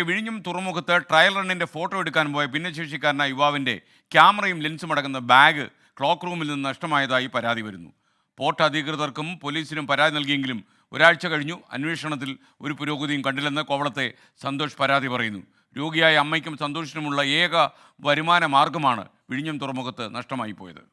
വിഴിഞ്ഞം തുറമുഖത്ത് trial റണ്ണിന്റെ photo എടുക്കാൻ പോയ ഭിന്നശേഷിക്കാരനായ യുവാവിന്റെ ക്യാമറയും ലെൻസും അടങ്ങുന്ന ബാഗ് ക്ലോക്ക് റൂമിൽ നിന്ന് നഷ്ടമായതായി പരാതി വരുന്നു. പോർട്ട് അധികൃതർക്കും പോലീസിനും പരാതി നൽകിയെങ്കിലും ഒരാഴ്ച കഴിഞ്ഞു. അന്വേഷണത്തിൽ ഒരു പുരോഗതിയും കണ്ടില്ലെന്ന് കോവളത്തെ സന്തോഷ് പരാതി പറയുന്നു. രോഗിയായ അമ്മയ്ക്കും സന്തോഷിനുമുള്ള ഏക വരുമാന മാർഗമാണ് വിഴിഞ്ഞം തുറമുഖത്ത് നഷ്ടമായി പോയത്.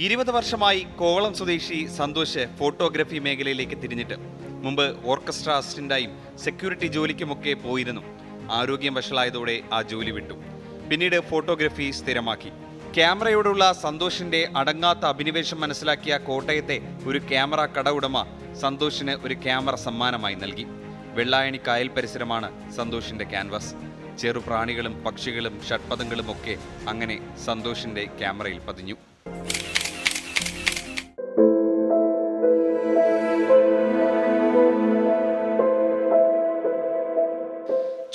20 വർഷമായി കോവളം സ്വദേശി സന്തോഷ് ഫോട്ടോഗ്രാഫി മേഖലയിലേക്ക് തിരിഞ്ഞിട്ട് മുമ്പ് ഓർക്കസ്ട്ര അസിസ്റ്റന്റായും സെക്യൂരിറ്റി ജോലിക്കുമൊക്കെ പോയിരുന്നു. ആരോഗ്യം വഷളായതോടെ ആ ജോലി വിട്ടു. പിന്നീട് ഫോട്ടോഗ്രാഫി സ്ഥിരമാക്കി. ക്യാമറയോടുള്ള സന്തോഷിന്റെ അടങ്ങാത്ത അഭിനിവേശം മനസ്സിലാക്കിയ കോട്ടയത്തെ ഒരു ക്യാമറ കട ഉടമ സന്തോഷിന് ഒരു ക്യാമറ സമ്മാനമായി നൽകി. വെള്ളായണി കായൽ പരിസരമാണ് സന്തോഷിന്റെ ക്യാൻവാസ്. ചെറുപ്രാണികളും പക്ഷികളും ഷഡ്പദങ്ങളും ഒക്കെ അങ്ങനെ സന്തോഷിന്റെ ക്യാമറയിൽ പതിഞ്ഞു.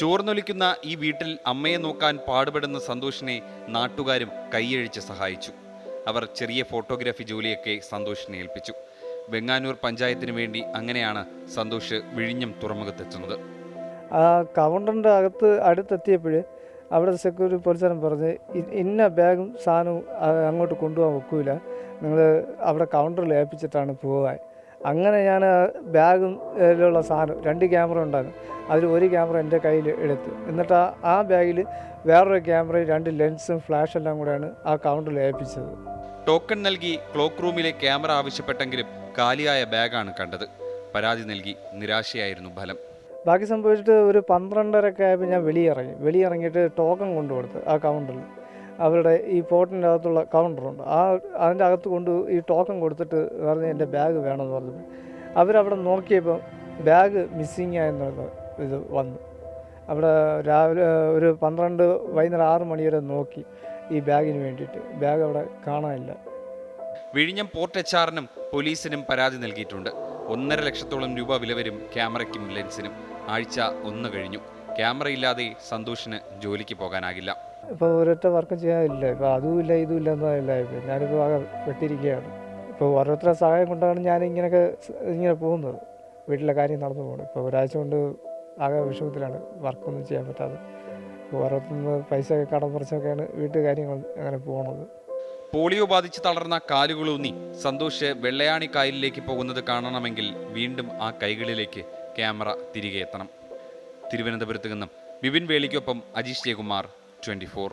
ചോർന്നൊലിക്കുന്ന ഈ വീട്ടിൽ അമ്മയെ നോക്കാൻ പാടുപെടുന്ന സന്തോഷിനെ നാട്ടുകാരും കൈയഴിച്ച് സഹായിച്ചു. അവർ ചെറിയ ഫോട്ടോഗ്രാഫി ജോലിയൊക്കെ സന്തോഷിനെ ഏൽപ്പിച്ചു. വെങ്ങാനൂർ പഞ്ചായത്തിന് വേണ്ടി അങ്ങനെയാണ് സന്തോഷ് വിഴിഞ്ഞം തുറമുഖത്തെത്തുന്നത്. ആ കൗണ്ടറിൻ്റെ അടുത്തെത്തിയപ്പോൾ അവിടെ സെക്യൂരിറ്റി പോലീസുകാരൻ പറഞ്ഞ് ഇന്ന ബാഗും സാധനവും അങ്ങോട്ട് കൊണ്ടുപോകാൻ ഒക്കില്ല, നിങ്ങൾ അവിടെ കൗണ്ടറിൽ ഏൽപ്പിച്ചിട്ടാണ് പോകാൻ. അങ്ങനെ ഞാൻ ബാഗും ിലുള്ള സാധനം 2 ക്യാമറ ഉണ്ടായിരുന്നു. അതിൽ ഒരു ക്യാമറ എൻ്റെ കയ്യിൽ എടുത്തു. എന്നിട്ട് ആ ബാഗിൽ വേറൊരു ക്യാമറയും 2 ലെൻസും ഫ്ലാഷെല്ലാം കൂടെയാണ് ആ കൗണ്ടറിൽ ഏൽപ്പിച്ചത്. ടോക്കൺ നൽകി ക്ലോക്ക് റൂമിലെ ക്യാമറ ആവശ്യപ്പെട്ടെങ്കിലും കാലിയായ ബാഗാണ് കണ്ടത്. പരാതി നൽകി നിരാശയായിരുന്നു ഫലം. ബാക്കി സംഭവിച്ചിട്ട് ഒരു 12:30 ആയപ്പോൾ ഞാൻ വെളിയിറങ്ങിയിട്ട് ടോക്കൺ കൊണ്ടുകൊടുത്ത് ആ കൗണ്ടറിൽ. അവരുടെ ഈ പോർട്ടിൻ്റെ അകത്തുള്ള കൗണ്ടറുണ്ട്, അതിൻ്റെ അകത്ത് കൊണ്ട് ഈ ടോക്കൺ കൊടുത്തിട്ട് പറഞ്ഞ് എൻ്റെ ബാഗ് വേണമെന്ന് പറഞ്ഞപ്പോൾ അവരവിടെ നോക്കിയപ്പോൾ ബാഗ് മിസ്സിങ് ആയെന്നുള്ള ഇത് വന്നു. അവിടെ രാവിലെ ഒരു 12 വൈകുന്നേരം 6 മണി വരെ നോക്കി ഈ ബാഗിന് വേണ്ടിയിട്ട്. ബാഗ് അവിടെ കാണാനില്ല. വിഴിഞ്ഞം പോർട്ട് HR-നും പോലീസിനും പരാതി നൽകിയിട്ടുണ്ട്. 1.5 ലക്ഷത്തോളം രൂപ വില വരും ക്യാമറയ്ക്കും ലെൻസിനും. ആഴ്ച 1 കഴിഞ്ഞു. ക്യാമറയില്ലാതെ സന്തോഷിന് ജോലിക്ക് പോകാനാകില്ല. ഇപ്പോൾ ഒരൊറ്റ വർക്കും ചെയ്യാനില്ല. ഇപ്പോൾ അതുമില്ല ഇതുമില്ല എന്നല്ല. ഇപ്പോൾ ഞാനിപ്പോൾ ആകെ പെട്ടിരിക്കുകയാണ്. ഇപ്പോൾ ഓരോരുത്തരുടെ സഹായം കൊണ്ടാണ് ഞാൻ ഇങ്ങനെ പോകുന്നത്. വീട്ടിലെ കാര്യം നടന്നു പോകുന്നത്. ഇപ്പോൾ ഒരാഴ്ച കൊണ്ട് ആകെ വിഷമത്തിലാണ്, വർക്കൊന്നും ചെയ്യാൻ പറ്റാതെ. ഓരോരുത്തർ പൈസ കടം പറിച്ചൊക്കെയാണ് വീട്ടുകാര്യങ്ങൾ അങ്ങനെ പോകുന്നത്. പോളിയോ ബാധിച്ച് തളർന്ന കാലുകളൂന്നി സന്തോഷ് വെള്ളയാണി കായലിലേക്ക് പോകുന്നത് കാണണമെങ്കിൽ വീണ്ടും ആ കൈകളിലേക്ക് ക്യാമറ തിരികെ എത്തണം. തിരുവനന്തപുരത്ത് നിന്നും വിപിൻ വേളിക്കൊപ്പം അജീഷ് ജയകുമാർ, 24.